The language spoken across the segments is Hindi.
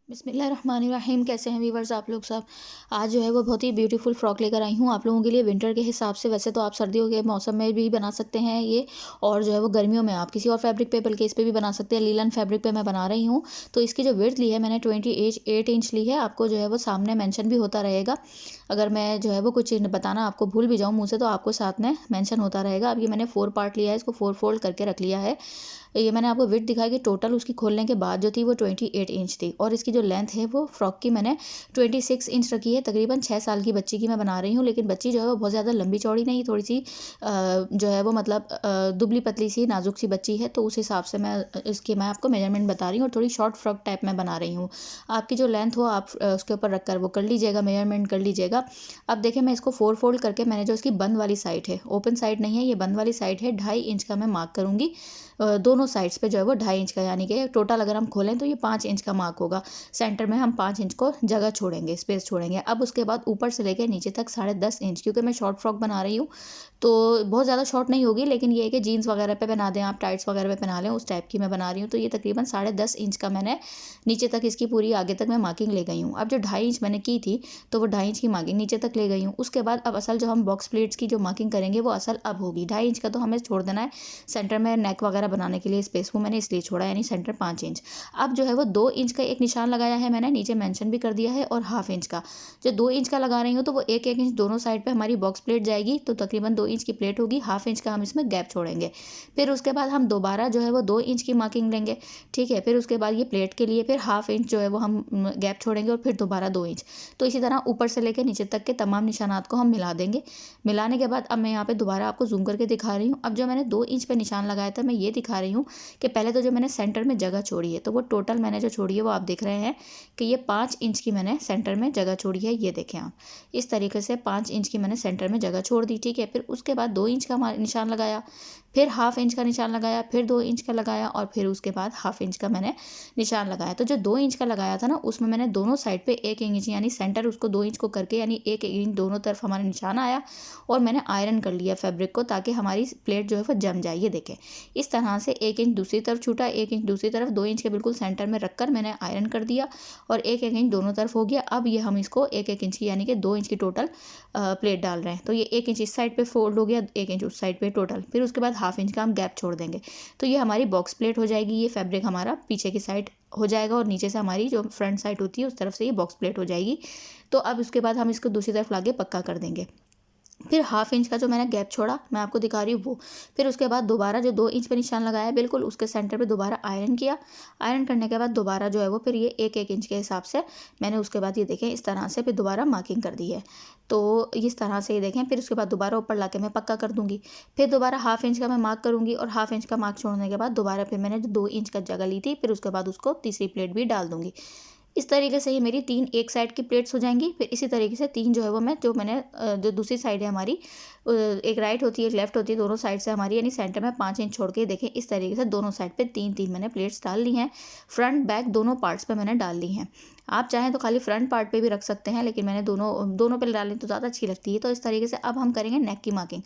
बिस्मिल्लाहिर्रहमानिर्रहीम। कैसे हैं वीवर्स आप लोग सब। आज जो है वो बहुत ही ब्यूटीफुल फ्रॉक लेकर आई हूँ आप लोगों के लिए विंटर के हिसाब से। वैसे तो आप सर्दियों के मौसम में भी बना सकते हैं ये, और जो है वो गर्मियों में आप किसी और फैब्रिक पे बल्कि इस पे भी बना सकते हैं। लीलन फैब्रिक पे मैं बना रही हूँ। तो इसकी जो विड्थ ली है मैंने 28 इंच ली है। आपको जो है वो सामने मेंशन भी होता रहेगा। अगर मैं जो है वो कुछ बताना आपको भूल भी जाऊँ मुँह से तो आपको साथ में मेंशन होता रहेगा। अब ये मैंने 4 पार्ट लिया है, इसको 4 फोल्ड करके रख लिया है। ये मैंने आपको विड्थ दिखाई कि टोटल उसकी खोलने के बाद जो थी वो 28 इंच थी, और इसकी जो लेंथ है वो फ्रॉक की मैंने 26 इंच रखी है। तकरीबन 6 साल की बच्ची की मैं बना रही हूँ, लेकिन बच्ची जो है वो बहुत ज़्यादा लंबी चौड़ी नहीं, थोड़ी सी जो है वो मतलब दुबली पतली सी नाजुक सी बच्ची है। तो उस हिसाब से मैं आपको मेजरमेंट बता रही हूँ, और थोड़ी शॉर्ट फ्रॉक टाइप में बना रही हूँ। आपकी जो लेंथ हो आप उसके ऊपर रख कर वो कर लीजिएगा, मेजरमेंट कर लीजिएगा। अब देखिए मैं इसको 4 फोल्ड करके मैंने जो इसकी बंद वाली साइड है, ओपन साइड नहीं है ये बंद वाली साइड है, 2.5 इंच का मैं मार्क करूँगी। दोनों साइड्स पे जो है वो 2.5 इंच का, यानी कि टोटल अगर हम खोलें तो ये 5 इंच का मार्क होगा। सेंटर में हम 5 इंच को जगह छोड़ेंगे, स्पेस छोड़ेंगे। अब उसके बाद ऊपर से लेकर नीचे तक 10.5 इंच, क्योंकि मैं शॉर्ट फ्रॉक बना रही हूँ तो बहुत ज़्यादा शॉर्ट नहीं होगी, लेकिन ये है कि जीन्स वगैरह पे पहना दें आप, टाइट्स वगैरह पे पहना लें, उस टाइप की मैं बना रही हूँ। तो ये तकरीबन 10.5 इंच का मैंने नीचे तक इसकी पूरी आगे तक मैं मार्किंग ले गई हूँ। अब जो 2.5 इंच मैंने की थी तो वो 2.5 इंच की मार्किंग नीचे तक ले गई हूँ। उसके बाद अब असल जो हम बॉक्स प्लेट्स की जो मार्किंग करेंगे वो असल अब होगी। 2.5 इंच का तो हमें छोड़ देना है सेंटर में नेक वगैरह बनाने के लिए स्पेस, वो मैंने इसलिए छोड़ा, यानी सेंटर 5 इंच। अब जो है वो 2 इंच का एक निशान लगाया है मैंने, नीचे मेंशन भी कर दिया है, और 1/2 इंच का जो 2 इंच का लगा रही हूँ तो वो एक इंच दोनों साइड पे हमारी बॉक्स प्लेट जाएगी, तो तकरीबन 2 इंच की प्लेट होगी। 1/2 इंच का हम इसमें गैप छोड़ेंगे। फिर उसके बाद हम दोबारा जो है वो 2 इंच की मार्किंग लेंगे, ठीक है। फिर उसके बाद ये प्लेट के लिए फिर 1/2 इंच जो है वो हम गैप छोड़ेंगे, और फिर दोबारा 2 इंच। तो इसी तरह ऊपर से लेकर नीचे तक के तमाम निशानात को हम मिला देंगे। मिलाने के बाद अब मैं यहाँ पे दोबारा आपको जूम करके दिखा रही हूँ। अब जो मैंने 2 इंच पे निशान लगाया था मैं ये दिखा रही हूँ कि पहले तो जो मैंने सेंटर में जगह छोड़ी है तो वो टोटल मैंने जो छोड़ी है वो आप देख रहे हैं कि ये 5 इंच की मैंने सेंटर में जगह छोड़ी है। ये देखें आप, इस तरीके से 5 इंच की मैंने सेंटर में जगह छोड़ दी, ठीक है। फिर उसके बाद 2 इंच का निशान लगाया, फिर 1/2 इंच का निशान लगाया, फिर 2 इंच का लगाया, और फिर उसके बाद 1/2 इंच का मैंने निशान लगाया। तो जो 2 इंच का लगाया था ना उसमें मैंने दोनों साइड पे 1 इंच यानी सेंटर उसको 2 इंच को करके, यानी 1 इंच दोनों तरफ हमारा निशान आया, और मैंने आयरन कर लिया फैब्रिक को ताकि हमारी प्लेट जो है वो जम जाए। ये देखें, इस तरह से 1 इंच दूसरी तरफ छूटा, 1 इंच दूसरी तरफ, 2 इंच के बिल्कुल सेंटर में रखकर मैंने आयरन कर दिया, और 1 इंच दोनों तरफ हो गया। अब ये हम इसको 1 इंच की यानी कि 2 इंच की टोटल प्लेट डाल रहे हैं। तो ये 1 इंच इस साइड पे फोल्ड हो गया, 1 इंच उस साइड पे टोटल। फिर उसके बाद 1/2 इंच का हम गैप छोड़ देंगे। तो ये हमारी बॉक्स प्लेट हो जाएगी। ये फैब्रिक हमारा पीछे की साइड हो जाएगा, और नीचे से हमारी जो फ्रंट साइड होती है उस तरफ से ये बॉक्स प्लेट हो जाएगी। तो अब उसके बाद हम इसको दूसरी तरफ लाके पक्का कर देंगे। फिर 1/2 इंच का जो मैंने गैप छोड़ा मैं आपको दिखा रही हूँ वो। फिर उसके बाद दोबारा जो 2 इंच पे निशान लगाया बिल्कुल उसके सेंटर पे दोबारा आयरन किया। आयरन करने के बाद दोबारा जो है वो फिर ये 1-1 इंच के हिसाब से मैंने उसके बाद ये देखें इस तरह से फिर दोबारा मार्किंग कर दी है। तो इस तरह से ये देखें, फिर उसके बाद दोबारा ऊपर लाके मैं पक्का कर दूंगी। फिर दोबारा 1/2 इंच का मैं मार्क करूंगी, और 1/2 इंच का मार्क छोड़ने के बाद दोबारा फिर मैंने जो 2 इंच का जगह ली थी फिर उसके बाद उसको तीसरी प्लेट भी डाल दूंगी। इस तरीके से ये मेरी 3 एक साइड की प्लेट्स हो जाएंगी। फिर इसी तरीके से 3 जो है वो मैंने जो दूसरी साइड है हमारी, एक राइट होती है एक लेफ्ट होती है, दोनों साइड से हमारी, यानी सेंटर में 5 इंच छोड़ के देखें इस तरीके से दोनों साइड पे 3-3 मैंने प्लेट्स डाल ली हैं। फ्रंट बैक दोनों पार्ट्स पे मैंने डाल ली हैं। आप चाहें तो खाली फ्रंट पार्ट पे भी रख सकते हैं, लेकिन मैंने दोनों दोनों पे डालें तो ज़्यादा अच्छी लगती है। तो इस तरीके से अब हम करेंगे नेक की मार्किंग।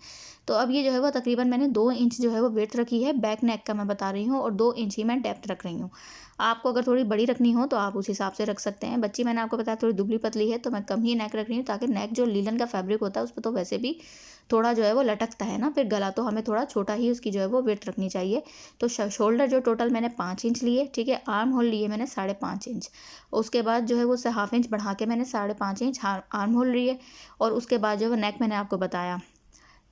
तो अब ये जो है वो तकरीबन मैंने 2 इंच जो है वो विड्थ रखी है, बैक नेक का मैं बता रही हूँ, और 2 इंच ही मैं डेप्थ रख रही हूँ। आपको अगर थोड़ी बड़ी रखनी हो तो आप उस हिसाब से रख सकते हैं। बच्ची मैंने आपको बताया थोड़ी दुबली पतली है तो मैं कम ही नेक रख रही हूँ, ताकि नेक जो लीलन का फैब्रिक होता है उस पर तो वैसे भी थोड़ा जो है वो लटकता है ना, फिर गला तो हमें थोड़ा छोटा ही उसकी जो है वो विड्थ रखनी चाहिए। तो शोल्डर जो टोटल मैंने 5 इंच लिए, ठीक है। आर्म होल लिए मैंने 5.5 इंच। उसके बाद जो है वो उससे 1/2 इंच बढ़ा के मैंने 5.5 इंच आर्म होल लिए, और उसके बाद जो है नेक मैंने आपको बताया।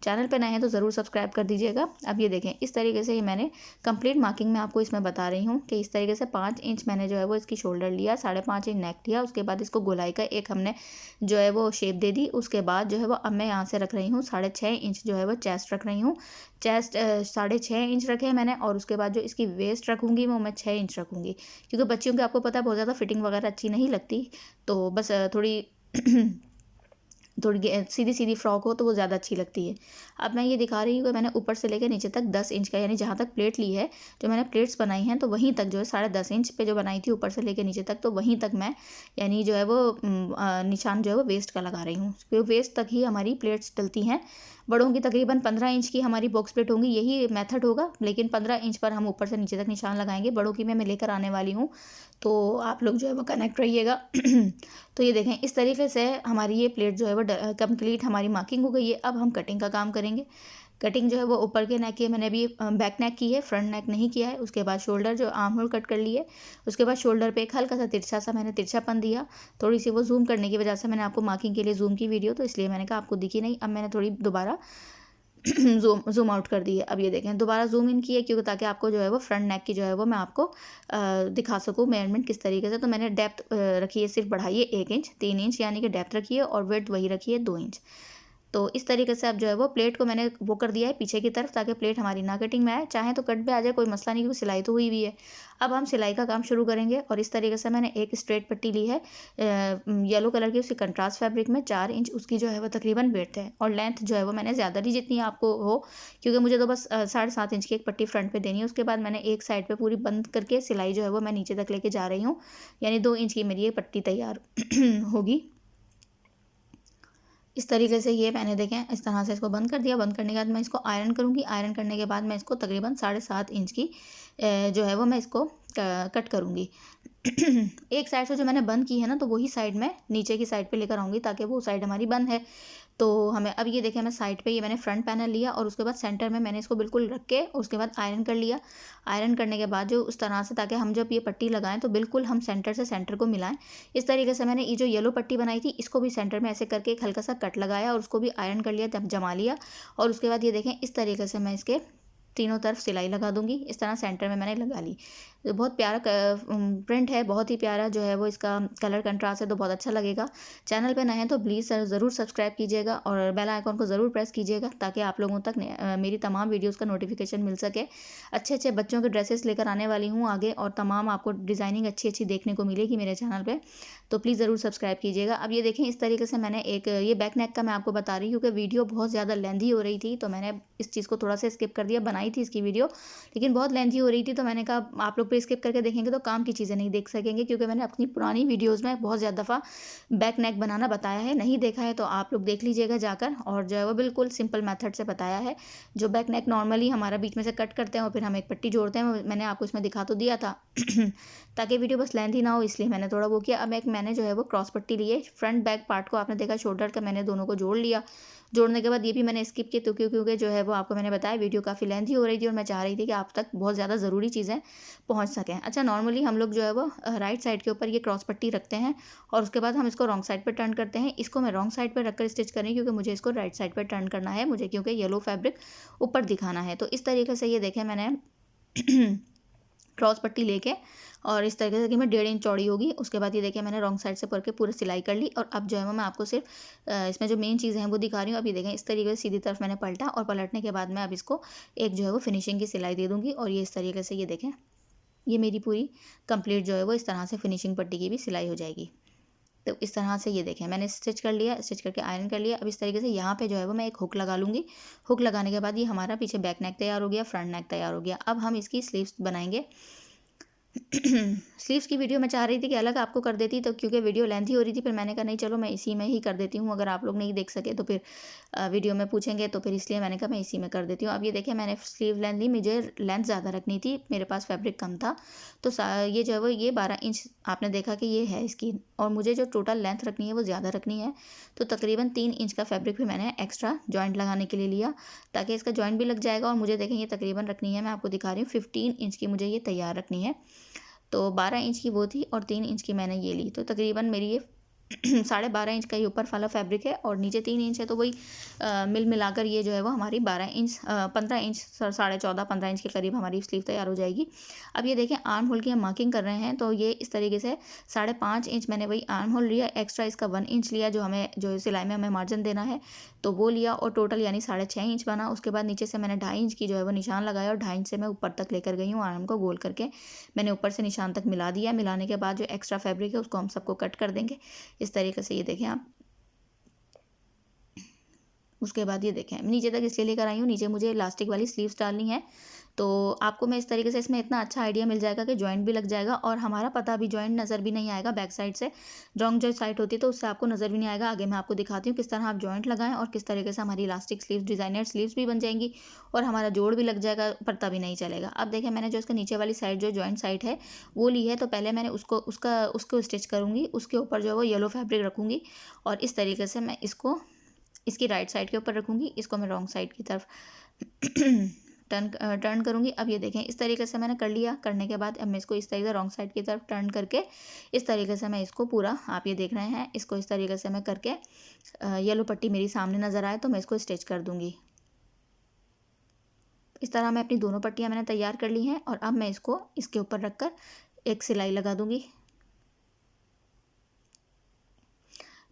चैनल पे नए हैं तो ज़रूर सब्सक्राइब कर दीजिएगा। अब ये देखें इस तरीके से ही मैंने कंप्लीट मार्किंग में आपको इसमें बता रही हूँ कि इस तरीके से 5 इंच मैंने जो है वो इसकी शोल्डर लिया, 5.5 इंच नेक लिया, उसके बाद इसको गोलाई का एक हमने जो है वो शेप दे दी। उसके बाद जो है वो अब मैं यहाँ से रख रही हूँ 6.5 इंच जो है वो चेस्ट रख रही हूँ। चेस्ट 6.5 इंच रखे मैंने, और उसके बाद जो इसकी वेस्ट रखूँगी वो मैं 6 इंच रखूँगी, क्योंकि बच्चियों की आपको पता है बहुत ज़्यादा फिटिंग वगैरह अच्छी नहीं लगती। तो बस थोड़ी थोड़ी सीधी सीधी फ्रॉक हो तो वो ज़्यादा अच्छी लगती है। अब मैं ये दिखा रही हूँ कि मैंने ऊपर से लेकर नीचे तक 10 इंच का, यानी जहाँ तक प्लेट ली है, जो मैंने प्लेट्स बनाई हैं तो वहीं तक जो है 10.5 इंच पे जो बनाई थी ऊपर से लेकर नीचे तक, तो वहीं तक मैं यानी जो है वो निशान जो है वो वेस्ट का लगा रही हूँ, क्योंकि वेस्ट तक ही हमारी प्लेट्स डलती हैं। बड़ों की तकरीबन 15 इंच की हमारी बॉक्स प्लेट होंगी, यही मेथड होगा, लेकिन 15 इंच पर हम ऊपर से नीचे तक निशान लगाएंगे। बड़ों की मैं लेकर आने वाली हूँ तो आप लोग जो है वो कनेक्ट रहिएगा। तो ये देखें इस तरीके से हमारी ये प्लेट जो है वो कंप्लीट हमारी मार्किंग हो गई है। अब हम कटिंग का काम करेंगे। कटिंग जो है वो ऊपर के नेक की है, मैंने अभी बैक नेक की है, फ्रंट नेक नहीं किया है। उसके बाद शोल्डर जो आर्म होल कट कर लिए। उसके बाद शोल्डर पे एक हल्का सा तिरछा सा मैंने तिरछापन दिया। थोड़ी सी वो जूम करने की वजह से मैंने आपको मार्किंग के लिए जूम की वीडियो, तो इसलिए मैंने कहा आपको दिखी नहीं। अब मैंने थोड़ी दोबारा जूम आउट कर दी है। अब ये देखें दोबारा जूम इन की है, क्योंकि ताकि आपको जो है वो फ्रंट नेक की जो है वो मैं आपको दिखा सकूँ मेजरमेंट किस तरीके से। तो मैंने डेप्थ रखी है, सिर्फ बढ़ाई है 1 इंच, 3 इंच यानी कि डेप्थ रखी है, और वेट वही रखी है 2 इंच। तो इस तरीके से अब जो है वो प्लेट को मैंने वो कर दिया है पीछे की तरफ, ताकि प्लेट हमारी ना कटिंग में आए। चाहे तो कट पे आ जाए, कोई मसला नहीं, क्योंकि सिलाई तो हुई भी है। अब हम सिलाई का काम शुरू करेंगे। और इस तरीके से मैंने एक स्ट्रेट पट्टी ली है येलो कलर की, उसकी कंट्रास्ट फैब्रिक में 4 इंच उसकी जो है वो तकरीबन वेट है। और लेंथ जो है वो मैंने ज़्यादा ली जितनी आपको हो, क्योंकि मुझे तो बस 7.5 इंच की एक पट्टी फ्रंट पे देनी है। उसके बाद मैंने एक साइड पे पूरी बंद करके सिलाई जो है वो मैं नीचे तक लेके जा रही हूँ, यानी 2 इंच की मेरी ये पट्टी तैयार होगी। इस तरीके से ये मैंने देखें इस तरह से इसको बंद कर दिया। बंद करने के बाद मैं इसको आयरन करूँगी। आयरन करने के बाद मैं इसको तकरीबन 7.5 इंच की जो है वो मैं इसको कट करूँगी। एक साइड से जो मैंने बंद की है ना, तो वही साइड मैं नीचे की साइड पे लेकर आऊँगी, ताकि वो साइड हमारी बंद है। तो हमें अब ये देखें मैं साइड पे ये मैंने फ्रंट पैनल लिया, और उसके बाद सेंटर में मैंने इसको बिल्कुल रख के उसके बाद आयरन कर लिया। आयरन करने के बाद जो उस तरह से, ताकि हम जब ये पट्टी लगाएं तो बिल्कुल हम सेंटर से सेंटर को मिलाएं। इस तरीके से मैंने ये जो येलो पट्टी बनाई थी, इसको भी सेंटर में ऐसे करके एक हल्का सा कट लगाया, और उसको भी आयरन कर लिया, तब जमा लिया। और उसके बाद ये देखें इस तरीके से मैं इसके तीनों तरफ सिलाई लगा दूंगी। इस तरह सेंटर में मैंने लगा ली। तो बहुत प्यारा प्रिंट है, बहुत ही प्यारा जो है वो इसका कलर कंट्रास्ट है, तो बहुत अच्छा लगेगा। चैनल पे नए हैं तो प्लीज़ ज़रूर सब्सक्राइब कीजिएगा, और बेल आइकॉन को ज़रूर प्रेस कीजिएगा, ताकि आप लोगों तक मेरी तमाम वीडियोस का नोटिफिकेशन मिल सके। अच्छे अच्छे बच्चों के ड्रेसेस लेकर आने वाली हूँ आगे, और तमाम आपको डिज़ाइनिंग अच्छी अच्छी देखने को मिलेगी मेरे चैनल पर। तो प्लीज़ ज़रूर सब्सक्राइब कीजिएगा। अब ये देखें इस तरीके से मैंने एक ये बैक नेक का मैं आपको बता रही हूँ, क्योंकि वीडियो बहुत ज़्यादा लेंथी हो रही थी, तो मैंने इस चीज़ को थोड़ा सा स्किप कर दिया। बनाई थी इसकी वीडियो, लेकिन बहुत लेंथी हो रही थी, तो मैंने कहा आप लोग पे स्किप करके देखेंगे तो काम की चीज़ें नहीं देख सकेंगे, क्योंकि मैंने अपनी पुरानी वीडियोज़ में बहुत ज़्यादा दफ़ा बैक नेक बनाना बताया है। नहीं देखा है तो आप लोग देख लीजिएगा जाकर, और जो है वो बिल्कुल सिंपल मेथड से बताया है। जो बैक नेक नॉर्मली हमारा बीच में से कट करते हैं और फिर हम एक पट्टी जोड़ते हैं, मैंने आपको इसमें दिखा तो दिया था ताकि वीडियो बस लेंथी ना हो, इसलिए मैंने थोड़ा वो किया। अब एक मैंने जो है वो क्रॉस पट्टी ली है, फ्रंट बैक पार्ट को आपने देखा शोल्डर का, मैंने दोनों को जोड़ लिया। जोड़ने के बाद ये भी मैंने स्किप किया, तो क्योंकि जो है वो आपको मैंने बताया वीडियो काफ़ी लेंथी हो रही थी, और मैं चाह रही थी कि आप तक बहुत ज़्यादा ज़रूरी चीज़ें पहुंच सकें। अच्छा, नॉर्मली हम लोग जो है वो राइट साइड के ऊपर ये क्रॉस पट्टी रखते हैं, और उसके बाद हम इसको रॉन्ग साइड पर टर्न करते हैं। इसको मैं रॉन्ग साइड पर रखकर स्टिच करें, क्योंकि मुझे इसको राइट साइड पर टर्न करना है, मुझे क्योंकि येलो फैब्रिक ऊपर दिखाना है। तो इस तरीके से ये देखें मैंने क्रॉस पट्टी लेके, और इस तरीके से कि मैं 1.5 इंच चौड़ी होगी। उसके बाद ये देखिए मैंने रॉन्ग साइड से पढ़ के पूरी सिलाई कर ली। और अब जो है वो मैं आपको सिर्फ इसमें जो मेन चीज़ें हैं वो दिखा रही हूँ। अब ये देखें इस तरीके से सीधी तरफ मैंने पलटा, और पलटने के बाद मैं अब इसको एक जो है वो फिनिशिंग की सिलाई दे दूँगी। और ये इस तरीके से ये देखें, ये मेरी पूरी कंप्लीट जो है वो इस तरह से फिनिशिंग पट्टी की भी सिलाई हो जाएगी। तो इस तरह से ये देखें मैंने स्टिच कर लिया, स्टिच करके आयरन कर लिया। अब इस तरीके से यहाँ पे जो है वो मैं एक हुक लगा लूँगी। हुक लगाने के बाद ये हमारा पीछे बैक नेक तैयार हो गया, फ्रंट नेक तैयार हो गया। अब हम इसकी स्लीव्स बनाएंगे। स्लीव्स की वीडियो मैं चाह रही थी कि अलग आपको कर देती, तो क्योंकि वीडियो लेंथी हो रही थी, फिर मैंने कहा नहीं चलो मैं इसी में ही कर देती हूँ। अगर आप लोग नहीं देख सके तो फिर वीडियो में पूछेंगे, तो फिर इसलिए मैंने कहा मैं इसी में कर देती हूँ। अब ये देखिए मैंने स्लीव लेंथ ली, मुझे लेंथ ज़्यादा रखनी थी, मेरे पास फैब्रिक कम था। तो ये जो है वो ये 12 इंच आपने देखा कि ये है इसकी, और मुझे जो टोटल लेंथ रखनी है वो ज़्यादा रखनी है। तो तकरीबन 3 इंच का फैब्रिक भी मैंने एक्स्ट्रा जॉइंट लगाने के लिए लिया, ताकि इसका जॉइंट भी लग जाएगा। और मुझे देखें ये तकरीबन रखनी है, मैं आपको दिखा रही हूँ 15 इंच की मुझे ये तैयार रखनी है। तो 12 इंच की वो थी, और 3 इंच की मैंने ये ली। तो तकरीबन मेरी ये 12.5 इंच का ही ऊपर वाला फैब्रिक है, और नीचे 3 इंच है। तो वही मिल मिलाकर ये जो है वो हमारी 12 इंच 15 इंच 14.5-15 इंच के करीब हमारी स्लीव तैयार हो जाएगी। अब ये देखें आर्म होल की हम मार्किंग कर रहे हैं, तो ये इस तरीके से 5.5 इंच मैंने वही आर्म होल लिया, एक्स्ट्रा इसका 1 इंच लिया, जो हमें जो सिलाई में हमें मार्जिन देना है, तो वो लिया, और टोटल यानी 6.5 इंच बना। उसके बाद नीचे से मैंने 2.5 इंच की जो है वो निशान लगाया, और 2.5 इंच से मैं ऊपर तक लेकर गई हूँ। आर्म को गोल करके मैंने ऊपर से निशान तक मिला दिया। मिलाने के बाद जो एक्स्ट्रा फैब्रिक है उसको हम सबको कट कर देंगे इस तरीके से, ये देखें आप। उसके बाद ये देखें नीचे तक इसलिए लेकर आई हूँ, नीचे मुझे इलास्टिक वाली स्लीव्स डालनी है। तो आपको मैं इस तरीके से इसमें इतना अच्छा आइडिया मिल जाएगा कि जॉइंट भी लग जाएगा और हमारा पता भी जॉइंट नज़र भी नहीं आएगा बैक साइड से। रॉन्ग जो साइड होती है तो उससे आपको नज़र भी नहीं आएगा। आगे मैं आपको दिखाती हूँ किस तरह आप जॉइंट लगाएं और किस तरीके से हमारी इलास्टिक स्लीव्स डिज़ाइनर स्लीव्स भी बन जाएंगी और हमारा जोड़ भी लग जाएगा, पता भी नहीं चलेगा। अब देखें मैंने जो इसका नीचे वाली साइड जो जॉइंट साइड है वो ली है, तो पहले मैंने उसको स्टिच करूँगी। उसके ऊपर जो है वो येलो फैब्रिक रखूँगी और इस तरीके से मैं इसको इसकी राइट साइड के ऊपर रखूँगी, इसको मैं रॉन्ग साइड की तरफ टर्न करूँगी। अब ये देखें इस तरीके से मैंने कर लिया। करने के बाद अब मैं इसको इस तरीके से रॉन्ग साइड की तरफ टर्न करके इस तरीके से मैं इसको पूरा, आप ये देख रहे हैं, इसको इस तरीके से मैं करके येलो पट्टी मेरी सामने नज़र आए तो मैं इसको स्टिच कर दूँगी। इस तरह मैं अपनी दोनों पट्टियाँ मैंने तैयार कर ली हैं और अब मैं इसको इसके ऊपर रख कर एक सिलाई लगा दूँगी।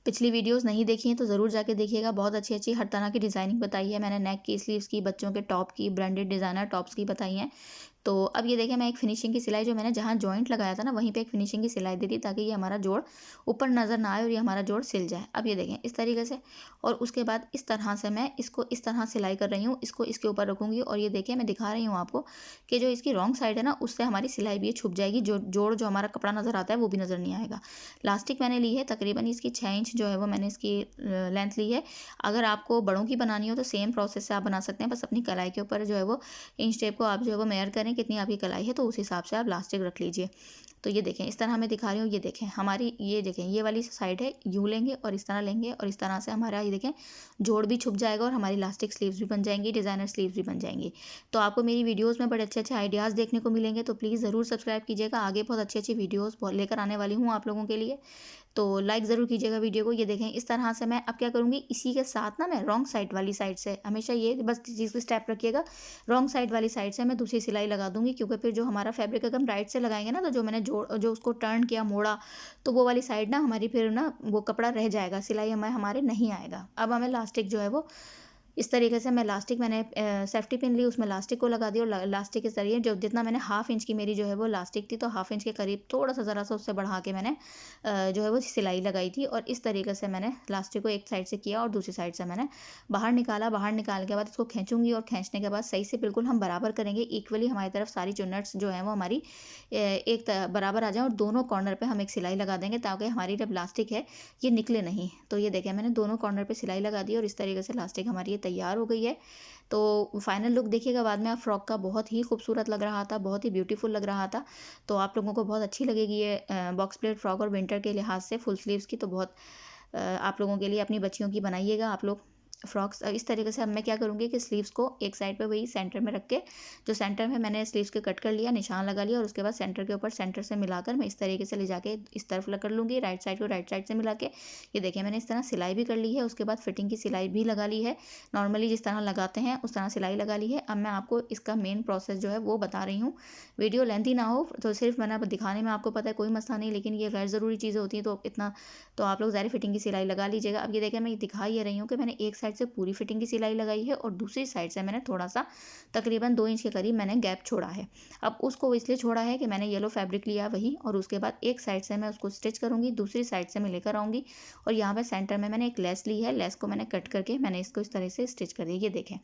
पिछली वीडियोस नहीं देखी हैं तो ज़रूर जाके देखिएगा, बहुत अच्छी अच्छी हर तरह की डिज़ाइनिंग बताई है मैंने, नेक की, स्लीव्स की, बच्चों के टॉप की, ब्रांडेड डिज़ाइनर टॉप्स की बताई हैं। तो अब ये देखें मैं एक फिनिशिंग की सिलाई जो मैंने जहाँ जॉइंट लगाया था ना वहीं पे एक फिनिशिंग की सिलाई दे दी ताकि ये हमारा जोड़ ऊपर नज़र ना आए और ये हमारा जोड़ सिल जाए। अब ये देखें इस तरीके से, और उसके बाद इस तरह से मैं इसको इस तरह सिलाई कर रही हूँ, इसको इसके ऊपर रखूँगी और ये देखें मैं दिखा रही हूँ आपको कि जो इसकी रॉन्ग साइड है ना उससे हमारी सिलाई भी छुप जाएगी, जो जोड़ जो हमारा कपड़ा नज़र आता है वो भी नज़र नहीं आएगा। लास्टिक मैंने ली है तकरीबन इसकी 6 इंच जो है वो मैंने इसकी लेंथ ली है। अगर आपको बड़ों की बनानी हो तो सेम प्रोसेस से आप बना सकते हैं, बस अपनी कलाई के ऊपर जो है वो इंच टेप को आप जो है वो मेजर करें कितनी आपकी कलाई है तो उस हिसाब से आप लास्टिक रख लीजिए। तो ये देखें इस तरह मैं दिखा रही हूँ, ये देखें हमारी, ये देखें ये वाली साइड है, यूँ लेंगे और इस तरह लेंगे और इस तरह से हमारा ये देखें जोड़ भी छुप जाएगा और हमारी इलास्टिक स्लीव्स भी बन जाएंगी, डिज़ाइनर स्लीव्स भी बन जाएंगी। तो आपको मेरी वीडियोस में बड़े अच्छे अच्छे आइडियाज़ देखने को मिलेंगे, तो प्लीज़ ज़रूर सब्सक्राइब कीजिएगा। आगे बहुत अच्छी अच्छी वीडियोज़ लेकर आने वाली हूँ आप लोगों के लिए, तो लाइक ज़रूर कीजिएगा वीडियो को। ये देखें इस तरह से मैं अब क्या करूँगी, इसी के साथ ना मैं रॉन्ग साइड वाली साइड से, हमेशा ये बस चीज़ को स्टेप रखिएगा, रॉन्ग साइड वाली साइड से मैं दूसरी सिलाई लगा दूँगी, क्योंकि फिर जो हमारा फैब्रिक अगर हम राइट से लगाएंगे ना तो जो मैंने जो उसको टर्न किया, मोड़ा, तो वो वाली साइड ना हमारी फिर ना वो कपड़ा रह जाएगा, सिलाई हमें हमारे नहीं आएगा। अब हमें लास्टिक जो है वो इस तरीके से मैं लास्टिक मैंने सेफ्टी पिन ली, उसमें लास्टिक को लगा दिया और लास्टिक के ज़रिए जो जितना मैंने हाफ इंच की मेरी जो है वो लास्टिक थी, तो हाफ इंच के करीब थोड़ा सा ज़रा सा उससे बढ़ा के मैंने जो है वो सिलाई लगाई थी और इस तरीके से मैंने लास्टिक को एक साइड से किया और दूसरी साइड से मैंने बाहर निकाला। बाहर निकाल के बाद इसको खींचूंगी और खींचने के बाद सही से बिल्कुल हम बराबर करेंगे, इक्वली हमारी तरफ सारी चुन्नट्स जो हैं वो हमारी बराबर आ जाएँ और दोनों कॉर्नर पर हम एक सिलाई लगा देंगे ताकि हमारी जब लास्टिक है ये निकले नहीं। तो ये देखें मैंने दोनों कॉर्नर पर सिलाई लगा दी और इस तरीके से लास्टिक हमारी ये तैयार हो गई है। तो फाइनल लुक देखिएगा बाद में आप फ्रॉक का, बहुत ही खूबसूरत लग रहा था, बहुत ही ब्यूटीफुल लग रहा था। तो आप लोगों को बहुत अच्छी लगेगी ये बॉक्स प्लेट फ्रॉक और विंटर के लिहाज से फुल स्लीव्स की, तो बहुत आप लोगों के लिए अपनी बच्चियों की बनाइएगा आप लोग फ्रॉक्स। इस तरीके से अब मैं क्या करूँगी कि स्लीव्स को एक साइड पे वही सेंटर में रख के, जो सेंटर में मैंने स्लीव्स के कट कर लिया, निशान लगा लिया और उसके बाद सेंटर के ऊपर सेंटर से मिलाकर मैं इस तरीके से ले जाके इस तरफ कर लूँगी, राइट साइड को राइट साइड से मिला के। ये देखिए मैंने इस तरह सिलाई भी कर ली है, उसके बाद फिटिंग की सिलाई भी लगा ली है, नॉर्मली जिस तरह लगाते हैं उस तरह सिलाई लगा ली है। अब मैं आपको इसका मेन प्रोसेस जो है वो बता रही हूँ, वीडियो लेंथी ना हो, तो सिर्फ मैंने दिखाने में आपको पता है कोई मसला नहीं, लेकिन ये गैर ज़रूरी चीज़ें होती हैं तो इतना तो आप लोग ज़्यादा फिटिंग की सिलाई लगा लीजिएगा। अब ये देखिए मैं दिखा ये रही हूँ कि मैंने एक साइड से पूरी फिटिंग की सिलाई लगाई है और दूसरी साइड से मैंने थोड़ा सा तकरीबन 2 इंच के करीब मैंने गैप छोड़ा है। अब उसको इसलिए छोड़ा है कि मैंने येलो फैब्रिक लिया वही, और उसके बाद एक साइड से मैं उसको स्टिच करूँगी, दूसरी साइड से मैं लेकर आऊँगी और यहाँ पर सेंटर में मैंने एक लेस ली है, लेस को मैंने कट करके मैंने इसको इस तरह से स्टिच कर दिया। ये देखें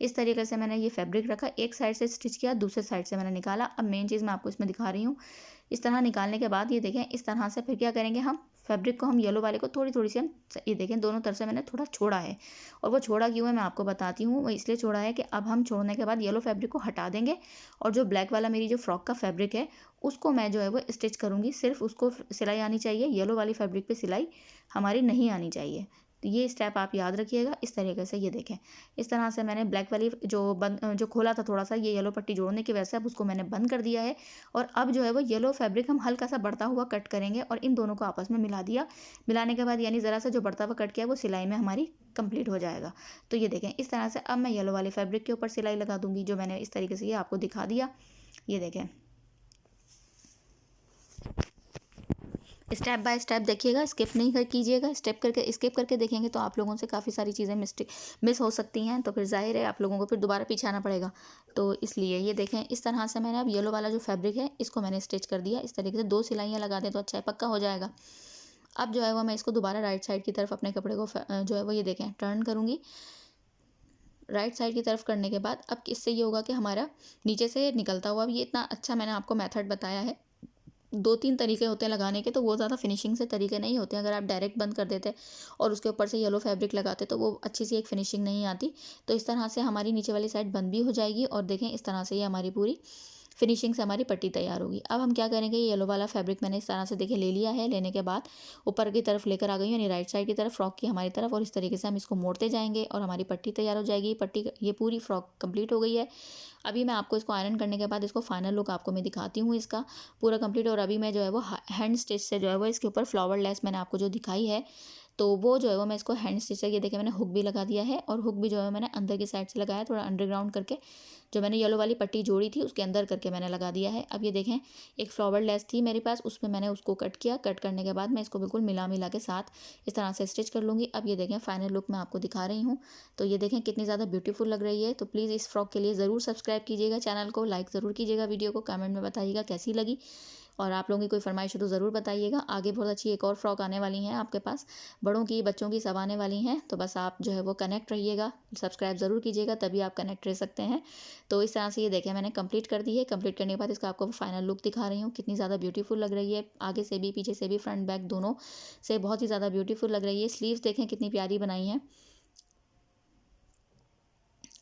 इस तरीके से मैंने ये फैब्रिक रखा, एक साइड से स्टिच किया, दूसरे साइड से मैंने निकाला। अब मेन चीज़ मैं आपको इसमें दिखा रही हूँ, इस तरह निकालने के बाद ये देखें इस तरह से फिर क्या करेंगे, हम फैब्रिक को हम येलो वाले को थोड़ी थोड़ी सी हम, ये देखें दोनों तरफ से मैंने थोड़ा छोड़ा है, और वो छोड़ा क्यों है मैं आपको बताती हूँ। वो इसलिए छोड़ा है कि अब हम छोड़ने के बाद येलो फैब्रिक को हटा देंगे और जो ब्लैक वाला मेरी जो फ्रॉक का फैब्रिक है उसको मैं जो है वो स्टिच करूँगी, सिर्फ उसको सिलाई आनी चाहिए, येलो वाली फैब्रिक पे सिलाई हमारी नहीं आनी चाहिए। तो ये स्टेप आप याद रखिएगा। इस तरीके से ये देखें इस तरह से मैंने ब्लैक वाली जो खोला था थोड़ा सा ये येलो पट्टी जोड़ने की वजह से, अब उसको मैंने बंद कर दिया है और अब जो है वो येलो फैब्रिक हम हल्का सा बढ़ता हुआ कट करेंगे और इन दोनों को आपस में मिला दिया। मिलाने के बाद यानी ज़रा सा जो बढ़ता हुआ कट किया वो सिलाई में हमारी कंप्लीट हो जाएगा। तो ये देखें इस तरह से अब मैं येलो वाले फैब्रिक के ऊपर सिलाई लगा दूंगी, जो मैंने इस तरीके से ये आपको दिखा दिया। ये देखें स्टेप बाय स्टेप देखिएगा, स्किप नहीं कीजिएगा, स्किप करके देखेंगे तो आप लोगों से काफ़ी सारी चीज़ें मिस हो सकती हैं, तो फिर जाहिर है आप लोगों को फिर दोबारा पीछे आना पड़ेगा। तो इसलिए ये देखें इस तरह से मैंने अब येलो वाला जो फैब्रिक है इसको मैंने स्टिच कर दिया। इस तरीके से 2 सिलाइयाँ लगा दें तो अच्छा है, पक्का हो जाएगा। अब जो है वो मैं इसको दोबारा राइट साइड की तरफ अपने कपड़े को जो है वो ये देखें टर्न करूँगी राइट साइड की तरफ करने के बाद अब इससे ये होगा कि हमारा नीचे से निकलता हुआ, अब ये इतना अच्छा मैंने आपको मेथड बताया है। 2-3 तरीके होते हैं लगाने के, तो वो ज़्यादा फिनिशिंग से तरीके नहीं होते हैं। अगर आप डायरेक्ट बंद कर देते और उसके ऊपर से येलो फैब्रिक लगाते तो वो अच्छी सी एक फिनिशिंग नहीं आती। तो इस तरह से हमारी नीचे वाली साइड बंद भी हो जाएगी और देखें इस तरह से ये हमारी पूरी फिनिशिंग से हमारी पट्टी तैयार होगी। अब हम क्या करेंगे, ये येलो वाला फैब्रिक मैंने इस तरह से देखिए ले लिया है। लेने के बाद ऊपर की तरफ लेकर आ गई हूँ, यानी राइट साइड की तरफ फ्रॉक की हमारी तरफ, और इस तरीके से हम इसको मोड़ते जाएंगे और हमारी पट्टी तैयार हो जाएगी। पट्टी ये पूरी फ्रॉक कंप्लीट हो गई है। अभी मैं आपको इसको आयरन करने के बाद इसको फाइनल लुक आपको मैं दिखाती हूँ इसका पूरा कंप्लीट। और अभी मैं जो है वो हैंड स्टिच से जो है वो इसके ऊपर फ्लावर लेस मैंने आपको जो दिखाई है, तो वो जो है वो मैं इसको हैंड स्टिच से, ये देखिए मैंने हुक भी लगा दिया है और हुक भी जो है मैंने अंदर की साइड से लगाया, थोड़ा अंडरग्राउंड करके जो मैंने येलो वाली पट्टी जोड़ी थी उसके अंदर करके मैंने लगा दिया है। अब ये देखें एक फ्लावर लेस थी मेरे पास, उसमें मैंने उसको कट किया। कट करने के बाद मैं इसको बिल्कुल मिला के साथ इस तरह से स्टिच कर लूँगी। अब ये देखें फाइनल लुक मैं आपको दिखा रही हूँ, तो ये देखें कितनी ज़्यादा ब्यूटीफुल लग रही है। तो प्लीज़ इस फ्रॉक के लिए ज़रूर सब्सक्राइब कीजिएगा चैनल को, लाइक ज़रूर कीजिएगा वीडियो को, कमेंट में बताइएगा कैसी लगी और आप लोगों की कोई फरमाइश हो तो ज़रूर बताइएगा। आगे बहुत अच्छी एक और फ्रॉक आने वाली हैं आपके पास, बड़ों की बच्चों की सब आने वाली हैं। तो बस आप जो है वो कनेक्ट रहिएगा, सब्सक्राइब ज़रूर कीजिएगा, तभी आप कनेक्ट रह सकते हैं। तो इस तरह से ये देखें मैंने कंप्लीट कर दी है। कंप्लीट करने के बाद इसका आपको फाइनल लुक दिखा रही हूँ, कितनी ज़्यादा ब्यूटीफुल लग रही है। आगे से भी पीछे से भी फ्रंट बैक दोनों से बहुत ही ज़्यादा ब्यूटीफुल लग रही है। स्लीव्स देखें कितनी प्यारी बनाई हैं।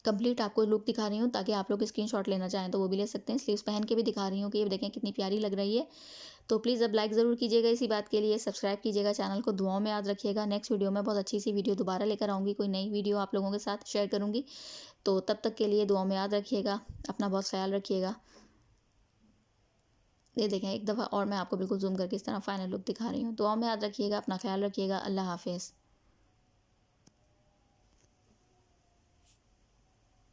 कंप्लीट आपको लुक दिखा रही हूँ, ताकि आप लोग स्क्रीनशॉट लेना चाहें तो वो भी ले सकते हैं। स्लीव्स पहन के भी दिखा रही हूँ कि ये देखें कितनी प्यारी लग रही है। तो प्लीज़ अब लाइक ज़रूर कीजिएगा इसी बात के लिए, सब्सक्राइब कीजिएगा चैनल को, दुआओं में याद रखिएगा। नेक्स्ट वीडियो में बहुत अच्छी सी वीडियो दोबारा लेकर आऊँगी, कोई नई वीडियो आप लोगों के साथ शेयर करूँगी। तो तब तक के लिए दुआओं में याद रखिएगा, अपना बहुत ख्याल रखिएगा। ये देखें एक दफ़ा और मैं आपको बिल्कुल जूम करके इस तरह फाइनल लुक दिखा रही हूँ। दुआओं में याद रखिएगा, अपना ख्याल रखिएगा। अल्लाह हाफिज़।